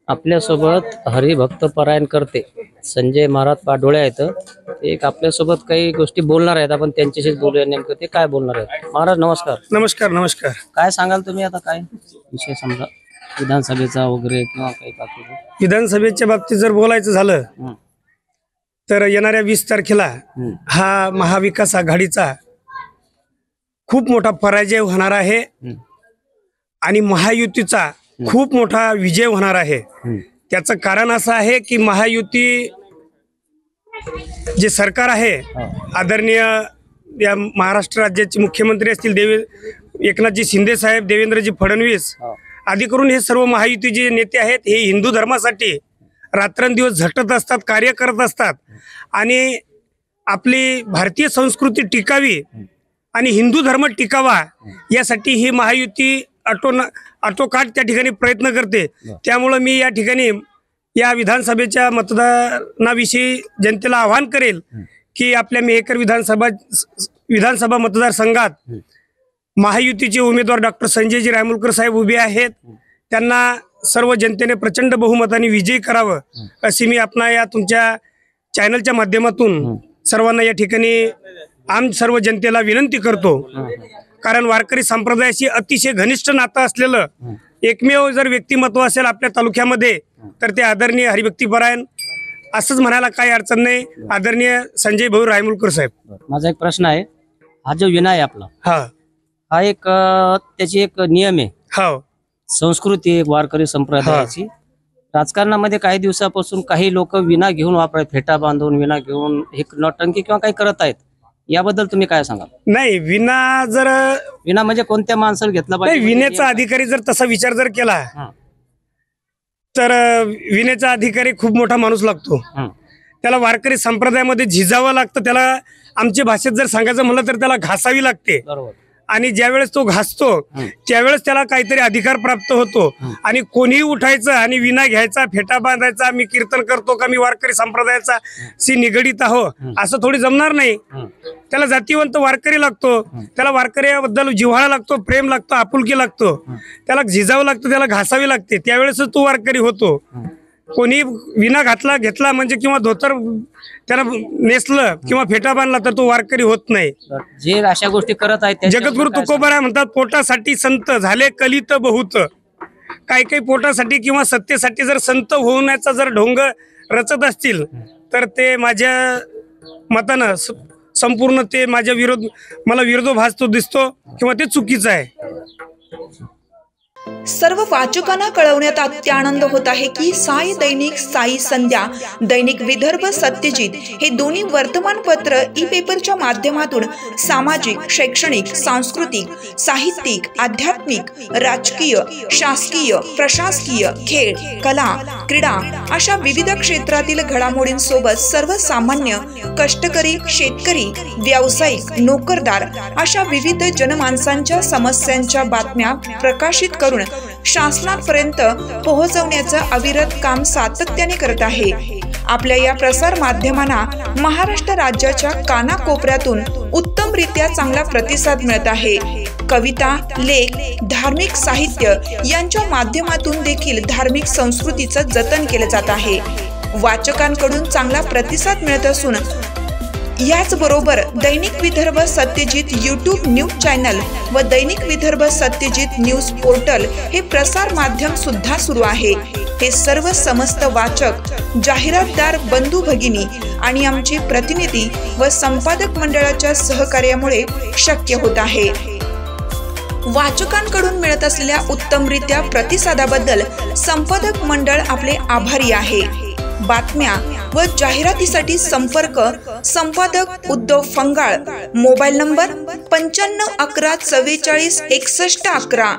आपल्यासोबत हरिभक्त परायण करते संजय महाराज पाडोळे आहेत। एक आपल्यासोबत काही गोष्टी बोलणार आहेत, आपण त्यांच्याशीच बोलूया। नेमकं ते काय बोलणार आहेत? महाराज नमस्कार। नमस्कार नमस्कार। काय सांगाल तुम्ही आता? काय विषय समजा विधानसभेचा वगैरे किंवा काही बाकी? विधानसभेच्या बाबतीत जर बोलायचं झालं तर येणाऱ्या 20 तारखेला हा महाविकास आघाडीचा खूप मोठा पराजय होणार आहे आणि महायुतीचा खूप मोठा विजय होणार आहे। त्याचं कारण असं आहे की महायुती जे सरकार आहे, आदरणीय या महाराष्ट्र राज्याचे मुख्यमंत्री असतील एकनाथजी शिंदे साहेब, देवेंद्रजी फडणवीस आदी करून हे सर्व महायुतीचे नेते आहेत, हे हिंदू धर्मासाठी रात्रंदिवस झटत असतात, कार्य करत असतात आणि आपली भारतीय संस्कृती टिकावी आणि हिंदू धर्म टिकावा यासाठी ही महायुती आटोकाट त्या ठिकाणी प्रयत्न करते। त्यामुळे मी या ठिकाणी या विधानसभेच्या मतदानाविषयी जनतेला आवाहन करेल की आपल्या मेहकर विधानसभा मतदारसंघात महायुतीचे उमेदवार डॉक्टर संजयजी रायमुलकर साहेब उभे आहेत, त्यांना सर्व जनतेने प्रचंड बहुमताने विजयी करावं अशी मी आपणा या तुमच्या चॅनलच्या माध्यमातून सर्वांना या ठिकाणी सर्व जनतेला विनंती करतो। कारण वारकरी संप्रदायाशी अतिशय घनिष्ठ नातं असलेलं एकमेव जर व्यक्तिमत्व असेल आपल्या तालुक्यामध्ये तर ते आदरणीय हरिभक्तीपरायण असंच म्हणायला काही अडचण नाही, आदरणीय संजय भाऊ रायमुलकर साहेब। माझा एक प्रश्न आहे, हा जो विना आहे आपला, हा एक त्याची एक नियम आहे, संस्कृती एक वारकरी संप्रदायाची। राजकारणामध्ये काही दिवसापासून काही लोक विना घेऊन वापरत, फेटा बांधून विना घेऊन हे नौटंकी किंवा काही करत आहेत, याबद्दल तुम्ही काय सांगाल? नाही, विना म्हणजे कोणत्या माणसाला घेतला पाहिजे? विनेचा अधिकारी जर तसा विचार जर केला तर विनेचा अधिकारी खूप मोठा माणूस लागतो, त्याला वारकरी संप्रदायामध्ये झिजावं लागतं, त्याला आमच्या भाषेत जर सांगायचं म्हणलं तर त्याला घासावी लागते। आणि ज्यावेळेस तो घासतो त्यावेळेस त्याला काहीतरी अधिकार प्राप्त होतो आणि कोणीही उठायचं आणि विना घ्यायचा, फेटा बांधायचा, मी कीर्तन करतो का मी वारकरी संप्रदायाचा सी निगडीत आहो असं थोडी जमणार नाही। त्याला जातीवंत वारकरी लागतो, त्याला वारकऱ्याबद्दल जिव्हाळा लागतो, प्रेम लागतो, आपुलकी लागतो, त्याला झिजावं लागतं, त्याला घासावी लागते, त्यावेळेस तो वारकरी होतो। कोणी विना घेतला म्हणजे किंवा धोतर त्याला नेसलं किंवा फेटा बांधला तर तो वारकरी होत नाही। जे अशा गोष्टी करत आहेत जगद्गुरु तुकोबाराय म्हणतात, पोटासाठी संत झाले कलित बहुत। काही पोटासाठी किंवा सत्तेसाठी जर संत होण्याचा जर ढोंग रचत असतील तर ते माझ्या मतानं संपूर्ण ते मला विरोधाभास तो दिसतो किंवा ते चुकीचं आहे। सर्व वाचकांना कळवण्यात अत्यानंद होत आहे की साई दैनिक, साई संध्या, दैनिक विदर्भ, सत्यजित हे दोन्ही वर्तमानपत्र ई पेपरच्या माध्यमातून सामाजिक, शैक्षणिक, सांस्कृतिक, साहित्यिक, आध्यात्मिक, राजकीय, शासकीय, प्रशासकीय, खेळ, कला, क्रीडा अशा विविध क्षेत्रातील घडामोडींसोबत सर्वसामान्य, कष्टकरी, शेतकरी, व्यावसायिक, नोकरदार अशा विविध जनमानसांच्या समस्यांच्या बातम्या प्रकाशित करून शासनापर्यंत पोहोचवण्याचं अविरत काम सातत्याने करत आहे। आपल्या या प्रसार माध्यमांना महाराष्ट्र राज्याच्या कानाकोपऱ्यातून उत्तमरित्या चांगला प्रतिसाद मिळत आहे। कविता, लेख, धार्मिक साहित्य यांच्या माध्यमातून देखील धार्मिक संस्कृतीचं जतन केलं जात आहे। वाचकांकडून चांगला प्रतिसाद मिळत असून याचबरोबर दैनिक Vidarbha Satyajit YouTube news channel व दैनिक विदर्भ सत्यजित न्यूज पोर्टल हे प्रसार माध्यम सुद्धा सुरू आहे। हे सर्व समस्त वाचक, जाहिरातदार बंधू भगिनी आणि आमचे प्रतिनिधी व संपादक मंडळाच्या सहकार्यामुळे शक्य होत आहे। वाचकांकडून मिळत असलेल्या उत्तमरित्या प्रतिसादाबद्दल संपादक मंडळ आपले आभारी आहे। बातम्या व जाहिरातीसाठी संपादक उद्धव फंगाळ, मोबाईल नंबर 95 11 44 61 11।